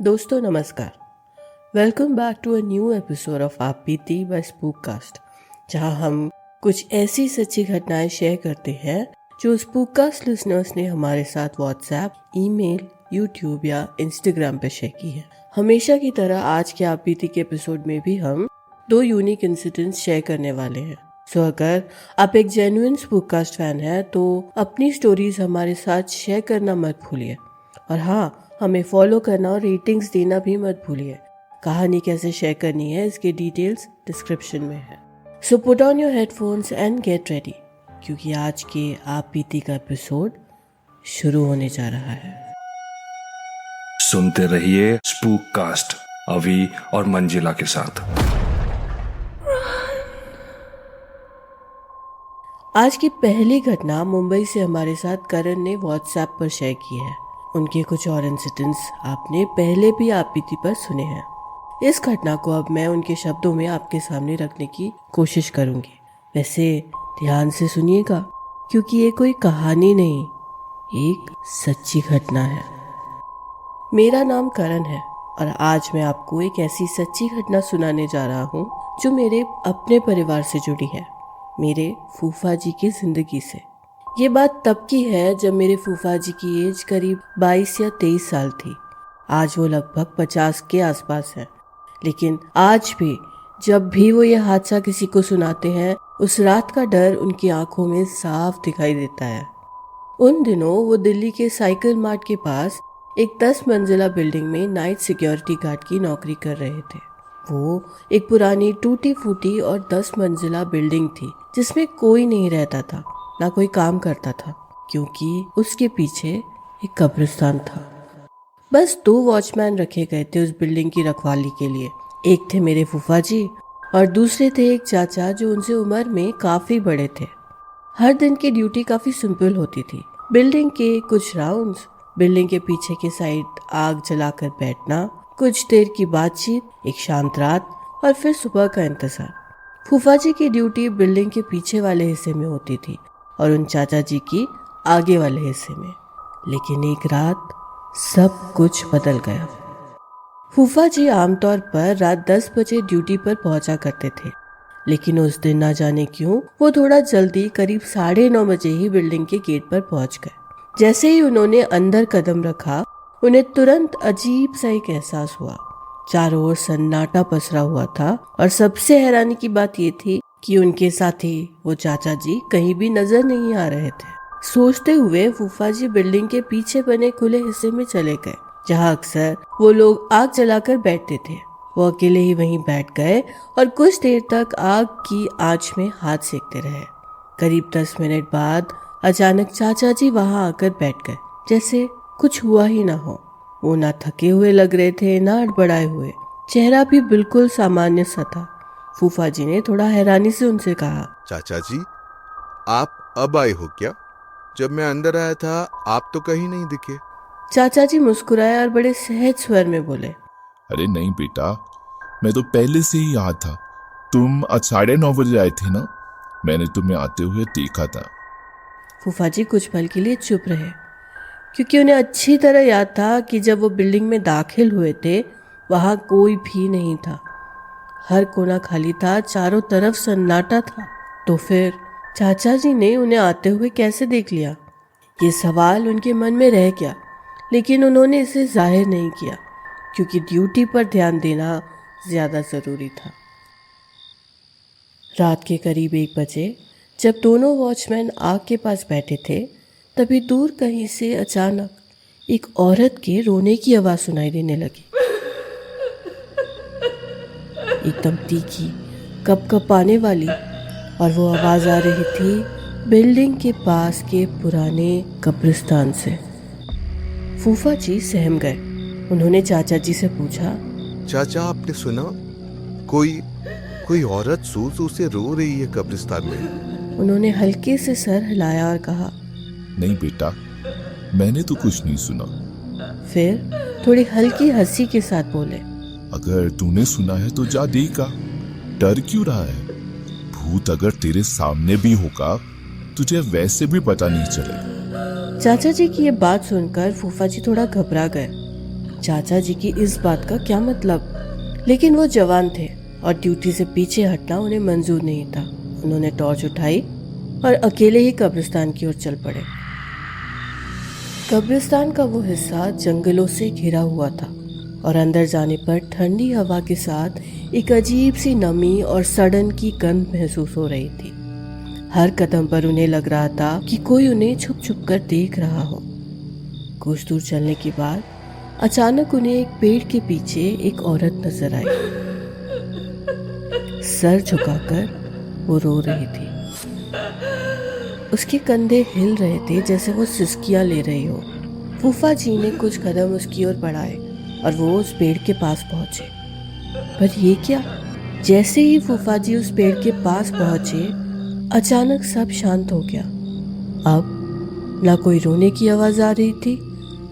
दोस्तों नमस्कार। Welcome back to a new episode of आप बीती बाय स्पूककास्ट, जहां हम कुछ ऐसी सच्ची घटनाएं शेयर करते हैं जो स्पूककास्ट लिसनर्स ने हमारे साथ व्हाट्सएप, ईमेल, यूट्यूब या इंस्टाग्राम पे शेयर की है। हमेशा की तरह आज के आप बीती के एपिसोड में भी हम 2 यूनिक इंसिडेंट्स शेयर करने वाले हैं। सो अगर आप एक जेन्युइन स्पूककास्ट फैन हैं तो अपनी स्टोरीज हमारे साथ शेयर करना मत भूलिए। और हाँ, हमें फॉलो करना और रेटिंग्स देना भी मत भूलिए। कहानी कैसे शेयर करनी है इसके डिटेल्स डिस्क्रिप्शन में है। So put on your headphones and get ready, क्योंकि आज के आप बीती का एपिसोड शुरू होने जा रहा है। सुनते रहिए स्पूककास्ट अभी और मंजिला के साथ। आज की पहली घटना मुंबई से हमारे साथ करण ने व्हाट्सएप पर शेयर की है। उनके कुछ और इंसिडेंट्स आपने पहले भी आप बीती पर सुने हैं। इस घटना को अब मैं उनके शब्दों में आपके सामने रखने की कोशिश करूंगी। वैसे ध्यान से सुनिएगा, क्योंकि ये कोई कहानी नहीं, एक सच्ची घटना है। मेरा नाम करण है और आज मैं आपको एक ऐसी सच्ची घटना सुनाने जा रहा हूँ जो मेरे अपने परिवार से जुड़ी है, मेरे फूफा जी की जिंदगी से। ये बात तब की है जब मेरे फूफा जी की एज करीब 22 या 23 साल थी। आज वो लगभग 50 के आसपास है, लेकिन आज भी जब भी वो ये हादसा किसी को सुनाते हैं, उस रात का डर उनकी आंखों में साफ दिखाई देता है। उन दिनों वो दिल्ली के साइकिल मार्ट के पास एक 10 मंजिला बिल्डिंग में नाइट सिक्योरिटी गार्ड की नौकरी कर रहे थे। वो एक पुरानी टूटी फूटी और 10 मंजिला बिल्डिंग थी जिसमें कोई नहीं रहता था, ना कोई काम करता था, क्योंकि उसके पीछे एक कब्रिस्तान था। बस 2 वॉचमैन रखे गए थे उस बिल्डिंग की रखवाली के लिए। एक थे मेरे फूफा जी और दूसरे थे एक चाचा जो उनसे उम्र में काफी बड़े थे। हर दिन की ड्यूटी काफी सिंपल होती थी। बिल्डिंग के कुछ राउंड्स, बिल्डिंग के पीछे के साइड आग जलाकर बैठना, कुछ देर की बातचीत, एक शांत रात और फिर सुबह का इंतजार। फूफा जी की ड्यूटी बिल्डिंग के पीछे वाले हिस्से में होती थी और उन चाचा जी की आगे वाले हिस्से में। लेकिन एक रात सब कुछ बदल गया। फूफा जी आमतौर पर रात 10 बजे ड्यूटी पर पहुंचा करते थे, लेकिन उस दिन ना जाने क्यों वो थोड़ा जल्दी करीब 9:30 बजे ही बिल्डिंग के गेट पर पहुंच गए। जैसे ही उन्होंने अंदर कदम रखा, उन्हें तुरंत अजीब सा एक एहसास हुआ। चारों ओर सन्नाटा पसरा हुआ था और सबसे हैरानी की बात ये थी कि उनके साथी वो चाचा जी कहीं भी नजर नहीं आ रहे थे। सोचते हुए फूफा जी बिल्डिंग के पीछे बने खुले हिस्से में चले गए, जहाँ अक्सर वो लोग आग जलाकर बैठते थे। वो अकेले ही वहीं बैठ गए और कुछ देर तक आग की आंच में हाथ सेकते रहे। करीब 10 मिनट बाद अचानक चाचा जी वहां आकर बैठ गए, जैसे कुछ हुआ ही ना हो। वो ना थके हुए लग रहे थे, ना अड़बड़ाए हुए। चेहरा भी बिल्कुल सामान्य सा था। फूफा जी ने थोड़ा हैरानी से उनसे कहा, चाचा जी, आप अब आए हो क्या? जब मैं अंदर आया था आप तो कहीं नहीं दिखे। चाचा जी मुस्कुराए और बड़े सहज स्वर में बोले, अरे नहीं बेटा, मैं तो पहले से ही यहाँ था। तुम आज 9:30 बजे आए थे ना, मैंने तुम्हें आते हुए देखा था। फूफा जी कुछ पल के लिए चुप रहे, क्योंकि उन्हें अच्छी तरह याद था कि जब वो बिल्डिंग में दाखिल हुए थे वहां कोई भी नहीं था। हर कोना खाली था, चारों तरफ सन्नाटा था। तो फिर चाचा जी ने उन्हें आते हुए कैसे देख लिया? ये सवाल उनके मन में रह गया, लेकिन उन्होंने इसे जाहिर नहीं किया, क्योंकि ड्यूटी पर ध्यान देना ज्यादा जरूरी था। रात के करीब 1 बजे जब दोनों वॉचमैन आग के पास बैठे थे, तभी दूर कहीं से अचानक एक औरत के रोने की आवाज सुनाई देने लगी। एकदम तीखी, कपकपाने वाली, और वो आवाज आ रही थी बिल्डिंग के पास के पुराने कब्रिस्तान से। फूफा जी सहम गए। उन्होंने चाचा जी से पूछा, चाचा आपने सुना? कोई औरत सू से रो रही है कब्रिस्तान में। उन्होंने हल्के से सर हिलाया और कहा, नहीं बेटा, मैंने तो कुछ नहीं सुना। फिर थोड़ी हल्की हंसी के साथ बोले, अगर तूने सुना है तो जा देखा, डर क्यों रहा है? भूत अगर तेरे सामने भी होगा तुझे वैसे भी पता नहीं चलेगा। चाचा जी की ये बात सुनकर फूफा जी थोड़ा घबरा गए चाचा जी की इस बात का क्या मतलब, लेकिन वो जवान थे और ड्यूटी से पीछे हटना उन्हें मंजूर नहीं था। उन्होंने टॉर्च उठाई और अकेले ही कब्रिस्तान की ओर चल पड़े। कब्रिस्तान का वो हिस्सा जंगलों से घिरा हुआ था और अंदर जाने पर ठंडी हवा के साथ एक अजीब सी नमी और सड़न की गंध महसूस हो रही थी। हर कदम पर उन्हें लग रहा था कि कोई उन्हें छुप छुप कर देख रहा हो। कुछ दूर चलने के बाद अचानक उन्हें एक पेड़ के पीछे एक औरत नजर आई। सर झुकाकर वो रो रही थी। उसके कंधे हिल रहे थे जैसे वो सिसकियां ले रही हो। फूफा जी ने कुछ कदम उसकी ओर बढ़ाए और वो उस पेड़ के पास पहुंचे। पर ये क्या, जैसे ही फूफा जी उस पेड़ के पास पहुंचे अचानक सब शांत हो गया। अब ना कोई रोने की आवाज आ रही थी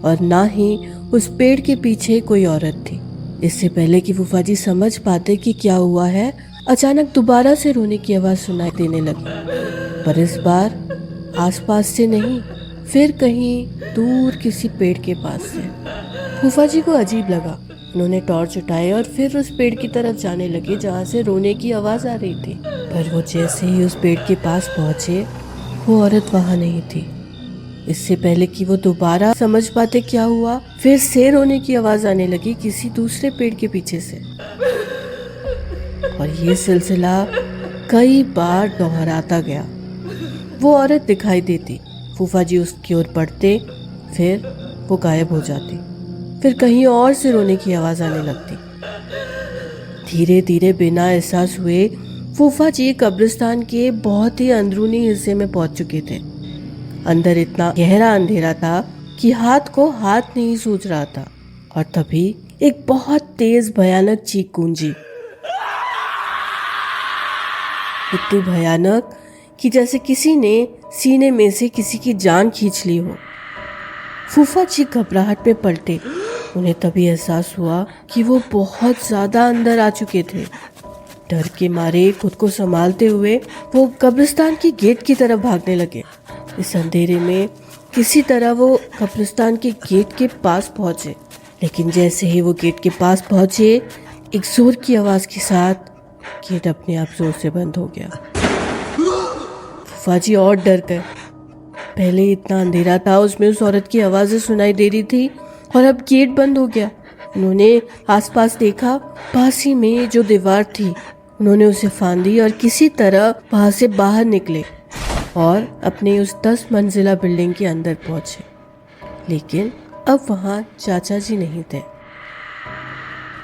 और ना ही उस पेड़ के पीछे कोई औरत थी। इससे पहले कि फूफा जी समझ पाते कि क्या हुआ है, अचानक दोबारा से रोने की आवाज सुनाई देने लगी, पर इस बार आसपास से नहीं, फिर कहीं दूर किसी पेड़ के पास से। फूफा जी को अजीब लगा। उन्होंने टॉर्च उठाई और फिर उस पेड़ की तरफ जाने लगे जहाँ से रोने की आवाज आ रही थी। पर वो जैसे ही उस पेड़ के पास पहुंचे, वो औरत वहां नहीं थी। इससे पहले कि वो दोबारा समझ पाते क्या हुआ, फिर से रोने की आवाज आने लगी किसी दूसरे पेड़ के पीछे से, और ये सिलसिला कई बार दोहराता गया। वो औरत दिखाई देती, फूफा जी उसकी ओर बढ़ते, फिर वो गायब हो जाती, फिर कहीं और से रोने की आवाज आने लगती। धीरे धीरे बिना एहसास हुए फूफा जी कब्रिस्तान के बहुत ही अंदरूनी हिस्से में पहुंच चुके थे। अंदर इतना गहरा अंधेरा था कि हाथ को हाथ नहीं सूझ रहा था, और तभी एक बहुत तेज भयानक चीख गूंजी। इतनी भयानक कि जैसे किसी ने सीने में से किसी की जान खींच ली हो। फूफा जी घबराहट में पलटे। उन्हें तभी एहसास हुआ कि वो बहुत ज्यादा अंदर आ चुके थे। डर के मारे खुद को संभालते हुए वो कब्रिस्तान की गेट की तरफ भागने लगे। इस अंधेरे में किसी तरह वो कब्रिस्तान के गेट के पास पहुंचे, लेकिन जैसे ही वो गेट के पास पहुंचे, एक जोर की आवाज के साथ गेट अपने आप जोर से बंद हो गया। फूफा जी और डर गए। पहले इतना अंधेरा था, उसमें उस औरत की आवाजें सुनाई दे रही थी, और अब गेट बंद हो गया। उन्होंने आसपास देखा, पास ही में जो दीवार थी उन्होंने उसे फांदी और किसी तरह वहां से बाहर निकले और अपने उस 10 मंजिला बिल्डिंग के अंदर पहुंचे। लेकिन अब वहां चाचा जी नहीं थे।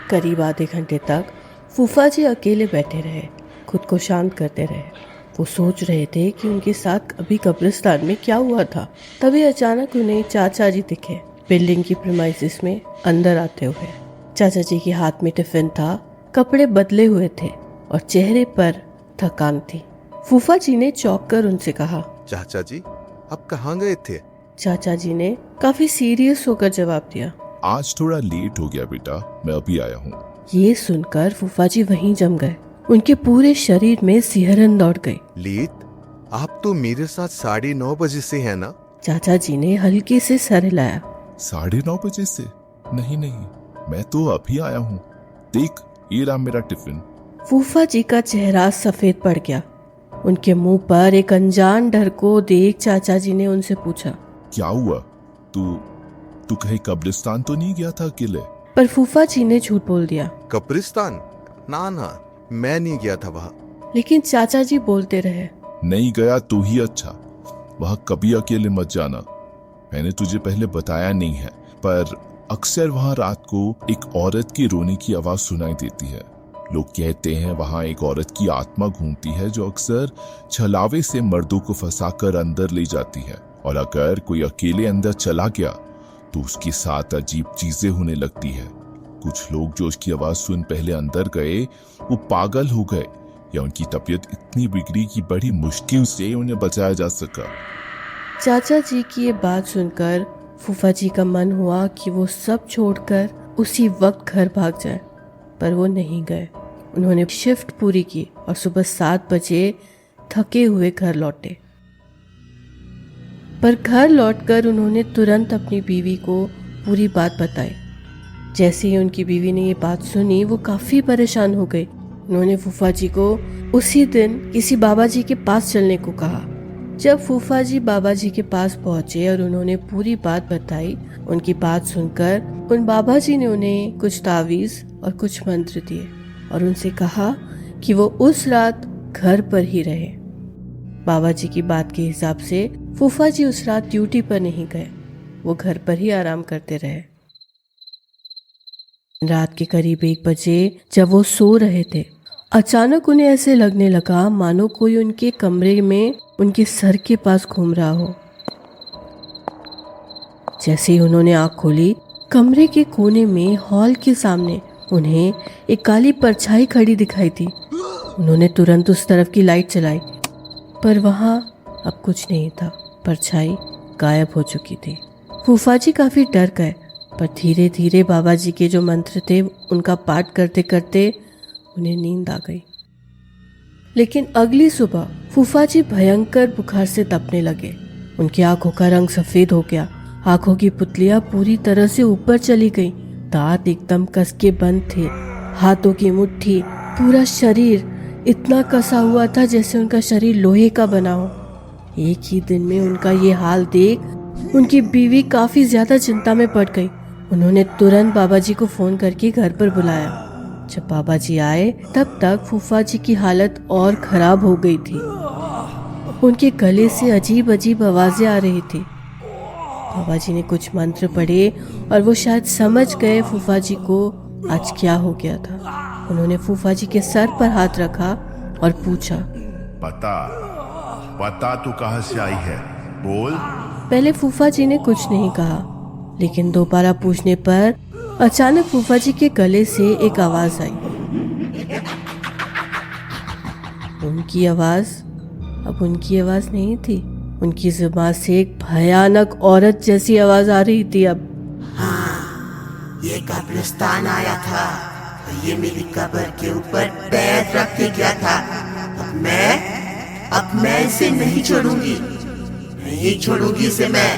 करीब आधे घंटे तक फूफा जी अकेले बैठे रहे, खुद को शांत करते रहे। वो सोच रहे थे कि उनके साथ अभी कब्रिस्तान में क्या हुआ था। तभी अचानक उन्हें चाचा जी दिखे, बिल्डिंग की प्रीमाइसिस में अंदर आते हुए। चाचा जी के हाथ में टिफिन था, कपड़े बदले हुए थे और चेहरे पर थकान थी। फूफा जी ने चौंक कर उनसे कहा, चाचा जी आप कहाँ गए थे? चाचा जी ने काफी सीरियस होकर जवाब दिया, आज थोड़ा लेट हो गया बेटा, मैं अभी आया हूँ। ये सुनकर फूफा जी वहीं जम गए। उनके पूरे शरीर में सिहरन दौड़ गई। लेट? आप तो मेरे साथ 9:30 बजे से है ना? चाचा जी ने हल्के से सर हिलाया। 9:30 बजे से? नहीं नहीं, मैं तो अभी आया हूँ। देख, ये रहा मेरा टिफिन। फूफा जी का चेहरा सफेद पड़ गया। उनके मुंह पर एक अनजान डर को देख चाचा जी ने उनसे पूछा, क्या हुआ? तू कहीं कब्रिस्तान तो नहीं गया था अकेले? पर फूफा जी ने झूठ बोल दिया। कब्रिस्तान? ना, मैं नहीं गया था वहाँ। लेकिन चाचा जी बोलते रहे, नहीं गया तो ही अच्छा, वहाँ कभी अकेले मत जाना। मैंने तुझे पहले बताया नहीं है, पर अक्सर वहाँ रात को एक औरत की रोने की आवाज सुनाई देती है। लोग कहते हैं वहाँ एक औरत की आत्मा घूमती है जो अक्सर छलावे से मर्दों को फंसाकर अंदर ले जाती है, और अगर कोई अकेले अंदर चला गया तो उसके साथ अजीब चीजें होने लगती है। कुछ लोग जो उसकी आवाज सुन पहले अंदर गए वो पागल हो गए, या उनकी तबीयत इतनी बिगड़ी कि बड़ी मुश्किल से उन्हें बचाया जा सका। चाचा जी की ये बात सुनकर फूफा जी का मन हुआ कि वो सब छोड़कर उसी वक्त घर भाग जाए, पर वो नहीं गए। उन्होंने शिफ्ट पूरी की और सुबह 7 बजे थके हुए घर लौटे। पर घर लौटकर उन्होंने तुरंत अपनी बीवी को पूरी बात बताई। जैसे ही उनकी बीवी ने ये बात सुनी वो काफी परेशान हो गई। उन्होंने फूफा जी को उसी दिन किसी बाबा जी के पास चलने को कहा। जब फूफा जी बाबा जी के पास पहुंचे और उन्होंने पूरी बात बताई, उनकी बात सुनकर उन बाबा जी ने उन्हें कुछ तावीज और कुछ मंत्र दिए और उनसे कहा कि वो उस रात घर पर ही रहे। बाबा जी की बात के हिसाब से फूफा जी उस रात ड्यूटी पर नहीं गए, वो घर पर ही आराम करते रहे। रात के करीब 1 बजे जब वो सो रहे थे, अचानक उन्हें ऐसे लगने लगा मानो कोई उनके कमरे में उनके सर के पास घूम रहा हो। जैसे ही उन्होंने आंख खोली, कमरे के कोने में हॉल के सामने उन्हें एक काली परछाई खड़ी दिखाई थी। उन्होंने तुरंत उस तरफ की लाइट चलाई, पर वहां अब कुछ नहीं था। परछाई गायब हो चुकी थी। फूफा जी काफी डर गए, पर धीरे धीरे बाबा जी के जो मंत्र थे उनका पाठ करते करते उन्हें नींद आ गई। लेकिन अगली सुबह फूफा जी भयंकर बुखार से तपने लगे। उनकी आंखों का रंग सफेद हो गया, आंखों की पुतलियां पूरी तरह से ऊपर चली गईं, दांत एकदम कस के बंद थे, हाथों की मुट्ठी, पूरा शरीर इतना कसा हुआ था जैसे उनका शरीर लोहे का बना हो। एक ही दिन में उनका ये हाल देख उनकी बीवी काफी ज्यादा चिंता में पड़ गई। उन्होंने तुरंत बाबा जी को फोन करके घर पर बुलाया। जब बाबा जी आए तब तक फूफा जी की हालत और खराब हो गई थी। उनके गले से अजीब अजीब आवाजें आ रही थी। बाबा जी ने कुछ मंत्र पढ़े और वो शायद समझ गए फूफा जी को आज क्या हो गया था। उन्होंने फूफा जी के सर पर हाथ रखा और पूछा, पता तू कहाँ से आई है, बोल। पहले फूफा जी ने कुछ नहीं कहा, लेकिन दोबारा पूछने पर अचानक फूफा जी के गले से एक आवाज आई। उनकी आवाज अब उनकी आवाज नहीं थी। उनकी जुबान से एक भयानक औरत जैसी आवाज आ रही थी। अब ये कब्रिस्तान आया था, ये मेरी कब्र के ऊपर पैर रख के गया था। अब मैं इसे नहीं छोड़ूंगी, नहीं छोड़ूंगी इसे मैं।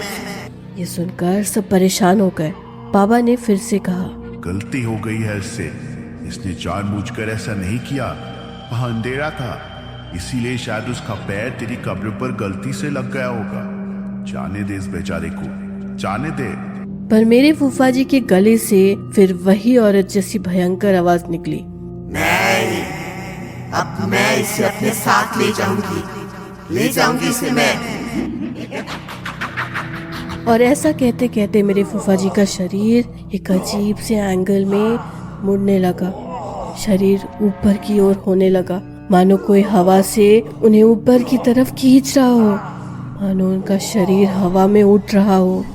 ये सुनकर सब परेशान हो गए। बाबा ने फिर से कहा, गलती हो गई है इसने जानबूझकर ऐसा नहीं किया। वहां अंधेरा था, इसीलिए शायद उसका पैर तेरी कब्र पर गलती से लग गया होगा। जाने दे इस बेचारे को, जाने दे। पर मेरे फूफा जी के गले से फिर वही औरत जैसी भयंकर आवाज निकली, नहीं, अब मैं इसे अपने साथ ले जाऊंगी इसे मैं। और ऐसा कहते कहते मेरे फूफा जी का शरीर एक अजीब से एंगल में मुड़ने लगा। शरीर ऊपर की ओर होने लगा, मानो कोई हवा से उन्हें ऊपर की तरफ खींच रहा हो, मानो उनका शरीर हवा में उठ रहा हो।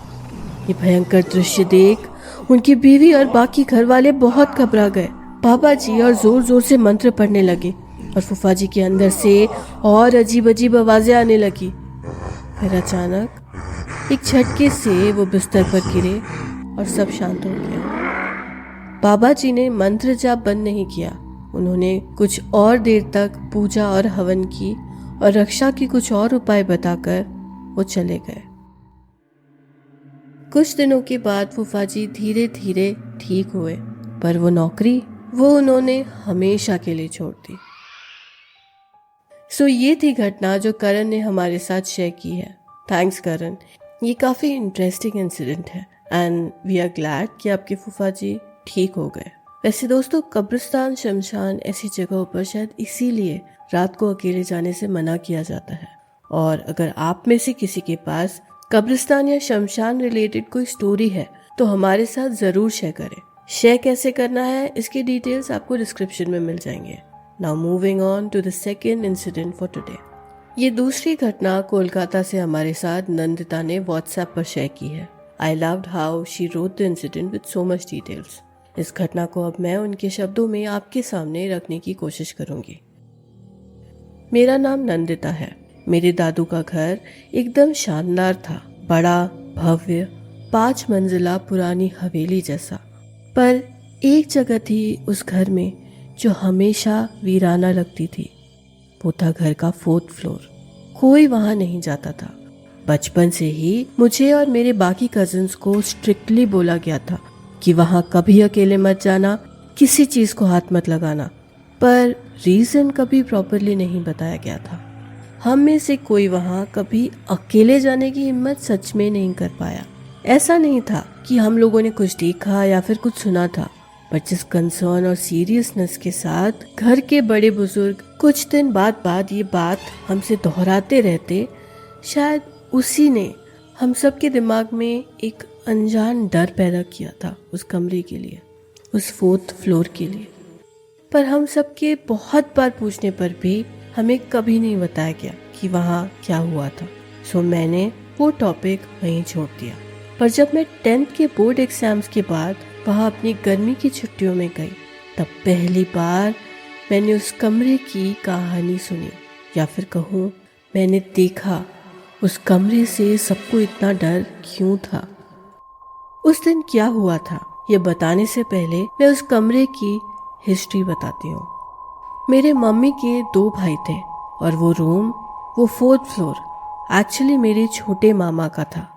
ये भयंकर दृश्य देख उनकी बीवी और बाकी घर वाले बहुत घबरा गए। बाबा जी और जोर जोर से मंत्र पढ़ने लगे और फूफा जी के अंदर से और अजीब अजीब आवाजें आने लगी। फिर अचानक एक झटके से वो बिस्तर पर गिरे और सब शांत हो गया। बाबा जी ने मंत्र जाप बंद नहीं किया। उन्होंने कुछ और देर तक पूजा और हवन की और रक्षा की कुछ और उपाय बताकर वो चले गए। कुछ दिनों के बाद फूफा जी धीरे धीरे ठीक हुए, पर वो नौकरी वो उन्होंने हमेशा के लिए छोड़ दी। सो ये थी घटना जो करण ने हमारे साथ शेयर की है। थैंक्स करण, ये काफ़ी इंटरेस्टिंग इंसिडेंट है एंड वी आर ग्लैड कि आपके फूफा जी ठीक हो गए। वैसे दोस्तों, कब्रिस्तान शमशान ऐसी जगहों पर शायद इसीलिए रात को अकेले जाने से मना किया जाता है। और अगर आप में से किसी के पास कब्रिस्तान या शमशान रिलेटेड कोई स्टोरी है तो हमारे साथ ज़रूर शेयर करें। शेयर कैसे करना है इसके डिटेल्स आपको डिस्क्रिप्शन में मिल जाएंगे। Now moving on to the second incident for today. ये दूसरी घटना कोलकाता से हमारे साथ नंदिता ने व्हाट्सएप पर शेयर की है। I loved how she wrote the incident with so much details. इस घटना को अब मैं उनके शब्दों में आपके सामने रखने की कोशिश करूंगी। मेरा नाम नंदिता है। मेरे दादू का घर एकदम शानदार था, बड़ा, भव्य, 5 मंजिला पुरानी हवेली जैसा। पर एक जगह थी उस घर में जो हमेशा वीराना लगती थी। वो था घर का 4th फ्लोर। कोई वहां नहीं जाता था। बचपन से ही मुझे और मेरे बाकी कजिन्स को स्ट्रिक्टली बोला गया था कि वहाँ कभी अकेले मत जाना, किसी चीज़ को हाथ मत लगाना। पर रीज़न कभी प्रॉपरली नहीं बताया गया था। हम में से कोई वहाँ कभी अकेले जाने की हिम्मत सच में नहीं कर पाया। ऐसा नहीं था कि हम लोगों ने कुछ देखा या फिर कुछ सुना था, पर जिस कंसर्न और सीरियसनेस के साथ घर के बड़े बुजुर्ग कुछ दिन बाद ये बात हमसे दोहराते रहते, शायद उसी ने हम सब के दिमाग में एक अनजान डर पैदा किया था उस कमरे के लिए, उस 4th फ्लोर के लिए। पर हम सब के बहुत बार पूछने पर भी हमें कभी नहीं बताया गया कि वहाँ क्या हुआ था। सो मैंने वो टॉपिक वहीं छोड़ दिया। पर जब मैं 10th के बोर्ड एग्जाम्स के बाद वहाँ अपनी गर्मी की छुट्टियों में गई, तब पहली बार मैंने उस कमरे की कहानी सुनी, या फिर कहूँ मैंने देखा उस कमरे से सबको इतना डर क्यों था। उस दिन क्या हुआ था ये बताने से पहले मैं उस कमरे की हिस्ट्री बताती हूँ। मेरे मम्मी के 2 भाई थे और वो रूम, वो 4th फ्लोर एक्चुअली मेरे छोटे मामा का था।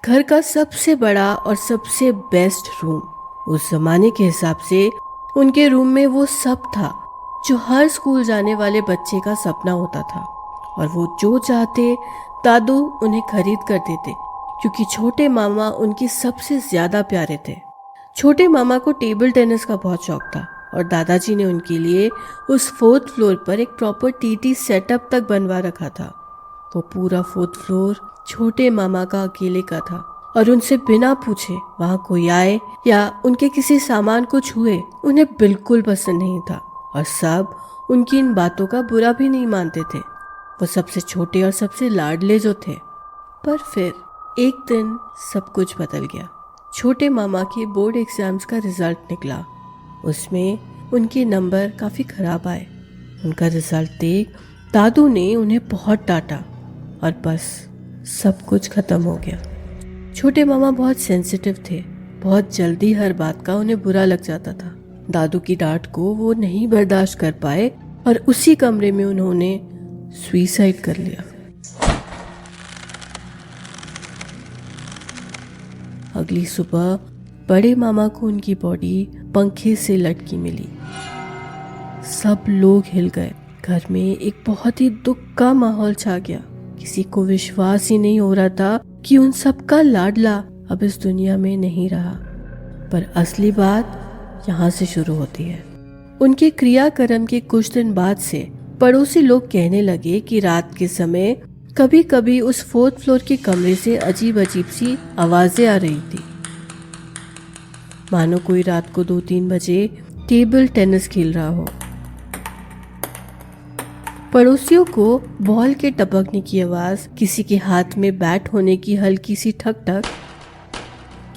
घर का सबसे बड़ा और सबसे बेस्ट रूम। उस जमाने के हिसाब से उनके रूम में वो सब था जो हर स्कूल जाने वाले बच्चे का सपना होता था, और वो जो चाहते दादू उन्हें खरीद कर देते, क्योंकि छोटे मामा उनके सबसे ज्यादा प्यारे थे। छोटे मामा को टेबल टेनिस का बहुत शौक था और दादाजी ने उनके लिए उस 4th फ्लोर पर एक प्रॉपर टीटी सेटअप तक बनवा रखा था। वो पूरा 4th फ्लोर छोटे मामा का अकेले का था, और उनसे बिना पूछे वहाँ कोई आए या उनके किसी सामान को छुए उन्हें बिल्कुल पसंद नहीं था, और सब उनकी इन बातों का बुरा भी नहीं मानते थे। वो सबसे छोटे और सबसे लाडले जो थे। पर फिर एक दिन सब कुछ बदल गया। छोटे मामा के बोर्ड एग्जाम्स का रिजल्ट निकला। उसमें उनके नंबर काफ़ी ख़राब आए। उनका रिजल्ट देख दादू ने उन्हें बहुत डांटा, और बस सब कुछ ख़त्म हो गया। छोटे मामा बहुत सेंसिटिव थे, बहुत जल्दी हर बात का उन्हें बुरा लग जाता था। दादू की डांट को वो नहीं बर्दाश्त कर पाए और उसी कमरे में उन्होंने सुसाइड कर लिया। अगली सुबह बड़े मामा को उनकी बॉडी पंखे से लटकी मिली। सब लोग हिल गए। घर में एक बहुत ही दुख का माहौल छा गया। किसी को विश्वास ही नहीं हो रहा था कि उन सब का लाडला अब इस दुनिया में नहीं रहा। पर असली बात यहाँ से शुरू होती है। उनके क्रियाक्रम के कुछ दिन बाद से पड़ोसी लोग कहने लगे कि रात के समय कभी कभी उस 4th फ्लोर के कमरे से अजीब अजीब सी आवाजें आ रही थी, मानो कोई रात को 2-3 बजे टेबल टेनिस खेल रहा हो। पड़ोसियों को बॉल के टपकने की आवाज, किसी के हाथ में बैट होने की हल्की सी ठक ठक,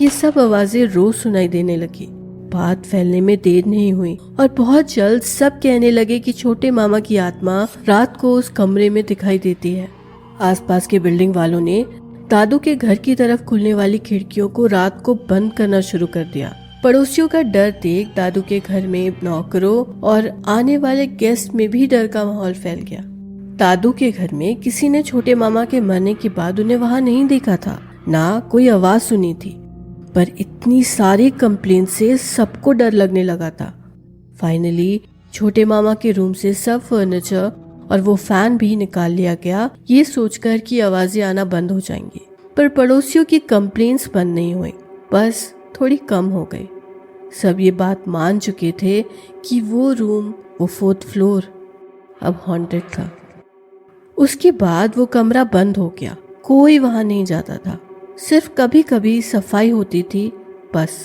ये सब आवाजें रोज सुनाई देने लगी। बात फैलने में देर नहीं हुई और बहुत जल्द सब कहने लगे कि छोटे मामा की आत्मा रात को उस कमरे में दिखाई देती है। आसपास के बिल्डिंग वालों ने दादू के घर की तरफ खुलने वाली खिड़कियों को रात को बंद करना शुरू कर दिया। पड़ोसियों का डर देख दादू के घर में नौकरों और आने वाले गेस्ट में भी डर का माहौल फैल गया। दादू के घर में किसी ने छोटे मामा के मरने के बाद उन्हें वहां नहीं देखा था, ना कोई आवाज सुनी थी, पर इतनी सारी कंप्लेन से सबको डर लगने लगा था। फाइनली छोटे मामा के रूम से सब फर्नीचर और वो फैन भी निकाल लिया गया, ये सोचकर कि आवाजें आना बंद हो जाएंगी। पर पड़ोसियों की कंप्लेंट्स बंद नहीं हुई, बस थोड़ी कम हो गई। सब ये बात मान चुके थे कि वो रूम, वो 4th फ्लोर अब हॉन्टेड था। उसके बाद वो कमरा बंद हो गया, कोई वहां नहीं जाता था, सिर्फ कभी कभी सफाई होती थी बस।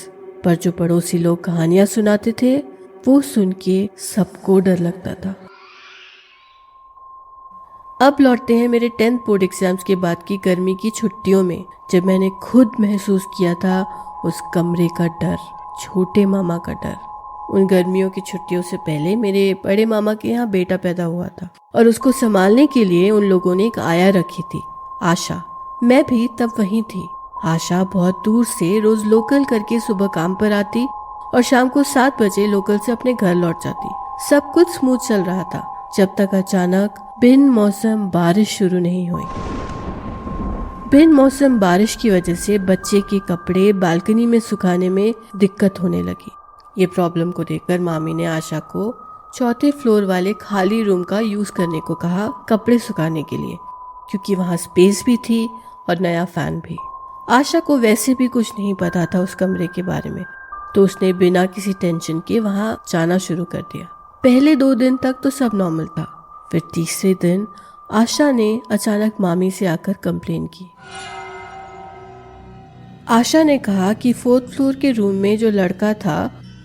पर जो पड़ोसी लोग कहानियां सुनाते थे वो सुन के सबको डर लगता था। अब लौटते हैं मेरे 10th बोर्ड एग्जाम्स के बाद की गर्मी की छुट्टियों में, जब मैंने खुद महसूस किया था उस कमरे का डर, छोटे मामा का डर। उन गर्मियों की छुट्टियों से पहले मेरे बड़े मामा के यहाँ बेटा पैदा हुआ था और उसको संभालने के लिए उन लोगों ने एक आया रखी थी, आशा। मैं भी तब वहीं थी। आशा बहुत दूर से रोज लोकल करके सुबह काम पर आती और शाम को 7 बजे लोकल से अपने घर लौट जाती। सब कुछ स्मूथ चल रहा था जब तक अचानक बिन मौसम बारिश शुरू नहीं हुई। बिन मौसम बारिश की वजह से बच्चे के कपड़े बालकनी में सुखाने में दिक्कत होने लगी। ये प्रॉब्लम को देखकर मामी ने आशा को चौथे फ्लोर वाले खाली रूम का यूज करने को कहा कपड़े सुखाने के लिए, क्योंकि वहाँ स्पेस भी थी और नया फैन भी। आशा को वैसे भी कुछ नहीं पता था उस कमरे के बारे में, तो उसने बिना किसी टेंशन के वहाँ जाना शुरू कर दिया। पहले 2 दिन तक तो सब नॉर्मल था। फिर तीसरे दिन आशा ने अचानक मामी से आकर कंप्लेन की। आशा ने कहा कि 4th फ्लोर के रूम में जो लड़का था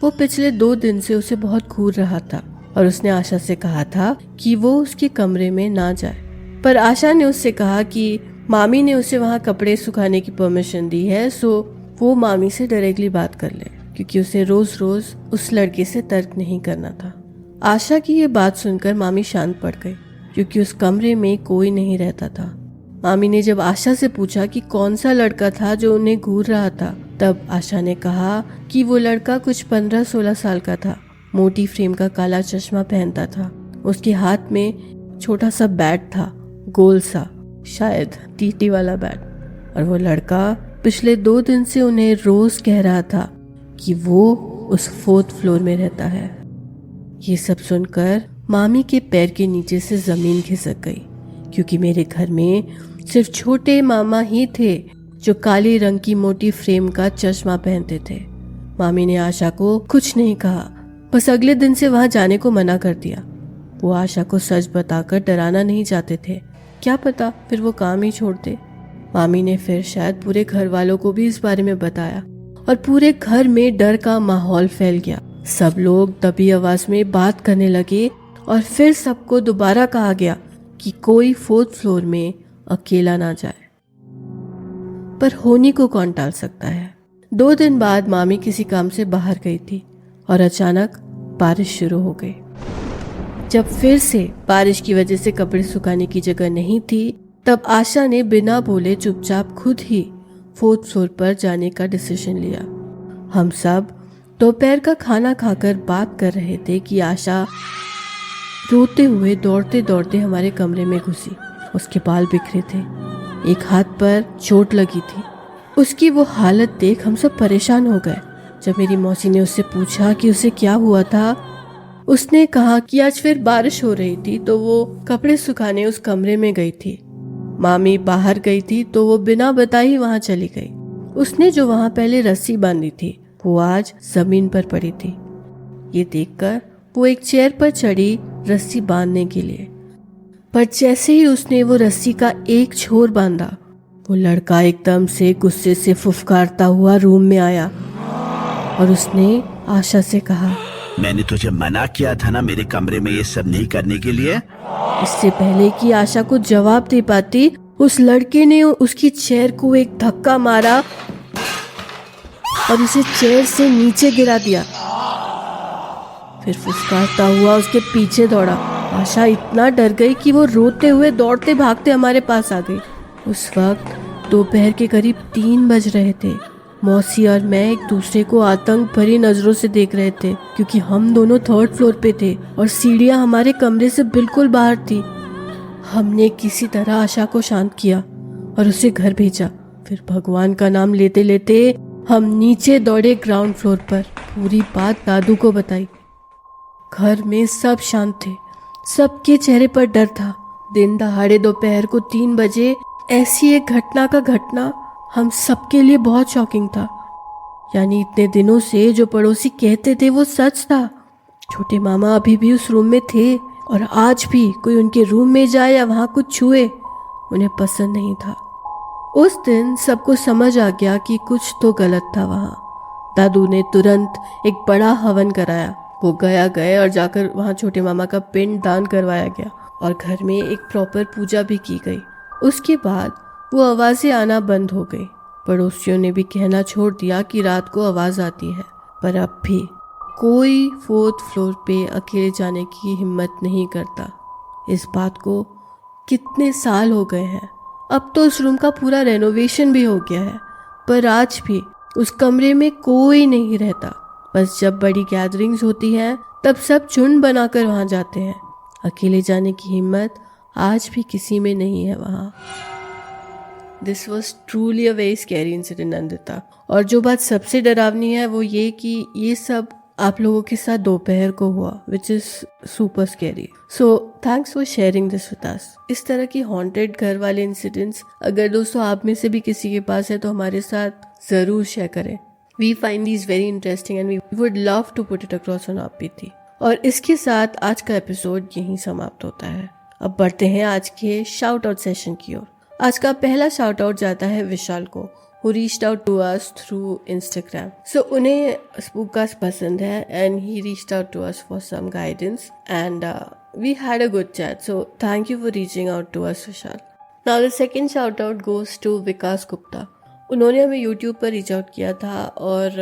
वो पिछले 2 दिन से उसे बहुत घूर रहा था और उसने आशा से कहा था कि वो उसके कमरे में ना जाए। पर आशा ने उससे कहा कि मामी ने उसे वहाँ कपड़े सुखाने की परमिशन दी है, सो वो मामी से डायरेक्टली बात कर ले, क्योंकि उसे रोज रोज उस लड़के से तर्क नहीं करना था। आशा की ये बात सुनकर मामी शांत पड़ गई, क्योंकि उस कमरे में कोई नहीं रहता था। मामी ने जब आशा से पूछा कि कौन सा लड़का था जो उन्हें घूर रहा था, तब आशा ने कहा कि वो लड़का कुछ 15-16 साल का था। मोटी फ्रेम का काला चश्मा पहनता था। उसके हाथ में छोटा सा बैट था, गोल सा, शायद टीटी वाला बैट। और वो लड़का पिछले 2 दिन से उन्हें रोज कह रहा था कि वो उस 4th फ्लोर में रहता है। ये सब सुनकर मामी के पैर के नीचे से जमीन खिसक गई, क्योंकि मेरे घर में सिर्फ छोटे मामा ही थे जो काले रंग की मोटी फ्रेम का चश्मा पहनते थे। मामी ने आशा को कुछ नहीं कहा, बस अगले दिन से वहां जाने को मना कर दिया। वो आशा को सच बताकर डराना नहीं चाहते थे, क्या पता फिर वो काम ही छोड़ दे। मामी ने फिर शायद पूरे घर वालों को भी इस बारे में बताया और पूरे घर में डर का माहौल फैल गया। सब लोग दबी आवाज में बात करने लगे और फिर सबको दोबारा कहा गया कि कोई 4th फ्लोर में अकेला ना जाए। पर होनी को कौन टाल सकता है। 2 दिन बाद मामी किसी काम से बाहर गई थी और अचानक बारिश शुरू हो गई। जब फिर से बारिश की वजह से कपड़े सुखाने की जगह नहीं थी, तब आशा ने बिना बोले चुपचाप खुद ही 4th फ्लोर पर जाने का डिसीजन लिया। हम सब दोपहर का खाना खाकर बात कर रहे थे कि आशा रोते हुए दौड़ते दौड़ते हमारे कमरे में घुसी। उसके बाल बिखरे थे, एक हाथ पर चोट लगी थी। उसकी वो हालत देख हम सब परेशान हो गए। जब मेरी मौसी ने उससे पूछा कि उसे क्या हुआ था, उसने कहा कि आज फिर बारिश हो रही थी तो वो कपड़े सुखाने उस कमरे में गई थी। मामी बाहर गई थी तो वो बिना बताए ही वहां चली गई। उसने जो वहां पहले रस्सी बांधी थी वो आज जमीन पर पड़ी थी। ये देखकर वो एक चेयर पर चढ़ी रस्सी बांधने के लिए, पर जैसे ही उसने वो रस्सी का एक छोर बांधा, वो लड़का एकदम से गुस्से से फुफकारता हुआ रूम में आया और उसने आशा से कहा, मैंने तुझे मना किया था ना मेरे कमरे में ये सब नहीं करने के लिए। इससे पहले कि आशा को जवाब दे पाती, उस लड़के ने उसकी चेयर को एक धक्का मारा और उसे चेयर से नीचे गिरा दिया। फिर फुसकारता हुआ उसके पीछे दौड़ा। आशा इतना डर गई कि वो रोते हुए दौड़ते भागते हमारे पास आ गई। उस वक्त दोपहर के करीब 3 बज रहे थे। मौसी और मैं एक दूसरे को आतंक भरी नजरों से देख रहे थे, क्योंकि हम दोनों 3rd फ्लोर पे थे और सीढ़ियां हमारे कमरे से बिल्कुल बाहर थी। हमने किसी तरह आशा को शांत किया और उसे घर भेजा। फिर भगवान का नाम लेते लेते हम नीचे दौड़े ग्राउंड फ्लोर पर। पूरी बात दादू को बताई। घर में सब शांत थे, सबके चेहरे पर डर था। दिन दहाड़े दोपहर को 3 बजे ऐसी एक घटना का घटना हम सबके लिए बहुत शॉकिंग था। यानी इतने दिनों से जो पड़ोसी कहते थे वो सच था। छोटे मामा अभी भी उस रूम में थे और आज भी कोई उनके रूम में जाए या वहां कुछ छुए उन्हें पसंद नहीं था। उस दिन सबको समझ आ गया कि कुछ तो गलत था वहां। दादू ने तुरंत एक बड़ा हवन कराया। वो गए और जाकर वहां छोटे मामा का पिंड दान करवाया गया और घर में एक प्रॉपर पूजा भी की गई। उसके बाद वो आवाजें आना बंद हो गई। पड़ोसियों ने भी कहना छोड़ दिया कि रात को आवाज आती है, पर अब भी कोई 4th फ्लोर पे अकेले जाने की हिम्मत नहीं करता। इस बात को कितने साल हो गए हैं। अब तो उस रूम का पूरा रेनोवेशन भी हो गया है, पर आज भी उस कमरे में कोई नहीं रहता। बस जब बड़ी गैदरिंग्स होती हैं तब सब झुंड बनाकर वहां जाते हैं। अकेले जाने की हिम्मत आज भी किसी में नहीं है वहां। This was truly a very scary incident Nandita. और जो बात सबसे डरावनी है वो ये कि ये सब आप लोगों के साथ दोपहर को हुआ, which is super scary. So thanks for sharing this with us. इस तरह की हॉन्टेड घर वाले इंसिडेंट्स अगर दोस्तों आप में से भी किसी के पास है तो हमारे साथ जरूर शेयर करें। We find these very interesting and we would love to put it across on Aapbeeti. और इसके साथ आज का एपिसोड यहीं समाप्त होता है। अब बढ़ते हैं आज के शाउट आउट सेशन की ओर। आज का पहला शाउट आउट जाता है विशाल को, who reached out to us through Instagram. So उन्हें स्पूककास्ट पसंद है and he reached out to us for some guidance and we had a good chat. So thank you for reaching out to us, Vishal. Now the second shout out goes to Vikas Gupta. उन्होंने हमें YouTube पर reach out किया था और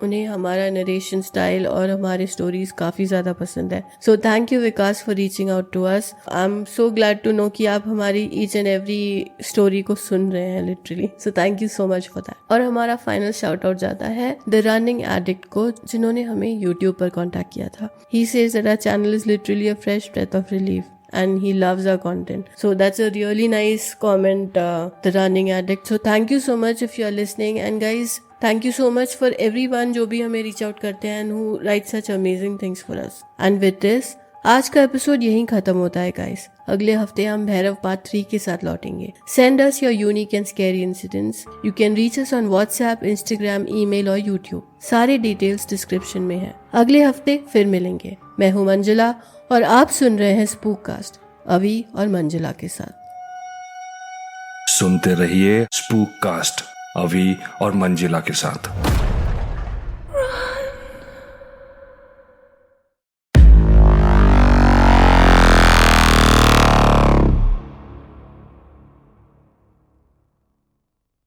उन्हें हमारा narration style और हमारे स्टोरीज काफ़ी ज़्यादा पसंद है। So thank you Vikas for reaching out to us. I am so glad to know कि आप हमारी ईच एंड एवरी स्टोरी को सुन रहे हैं literally. So thank you so much for that. और हमारा फाइनल शाउट आउट जाता है द रनिंग एडिक्ट को, जिन्होंने हमें YouTube पर कॉन्टैक्ट किया था। He says that our channel is literally a fresh breath of relief and he loves our content. So that's a really nice comment, the running addict. So thank you so much if you are listening, and guys thank you so much for everyone जो भी हमें reach out करते हैं and who write such amazing things for us. And with this आज का episode यहीं खत्म होता है गाइस। अगले हफ्ते हम भैरव पार्ट 3 के साथ लौटेंगे। Send us your unique and scary incidents. You can reach us on WhatsApp, Instagram, email और यूट्यूब। सारे डिटेल्स डिस्क्रिप्शन में है। अगले हफ्ते फिर मिलेंगे। मैं हूँ मंजुला और आप सुन रहे हैं स्पूककास्ट अभी और मंजुला के साथ। सुनते रहिए स्पूककास्ट अभी और मंजिला के साथ।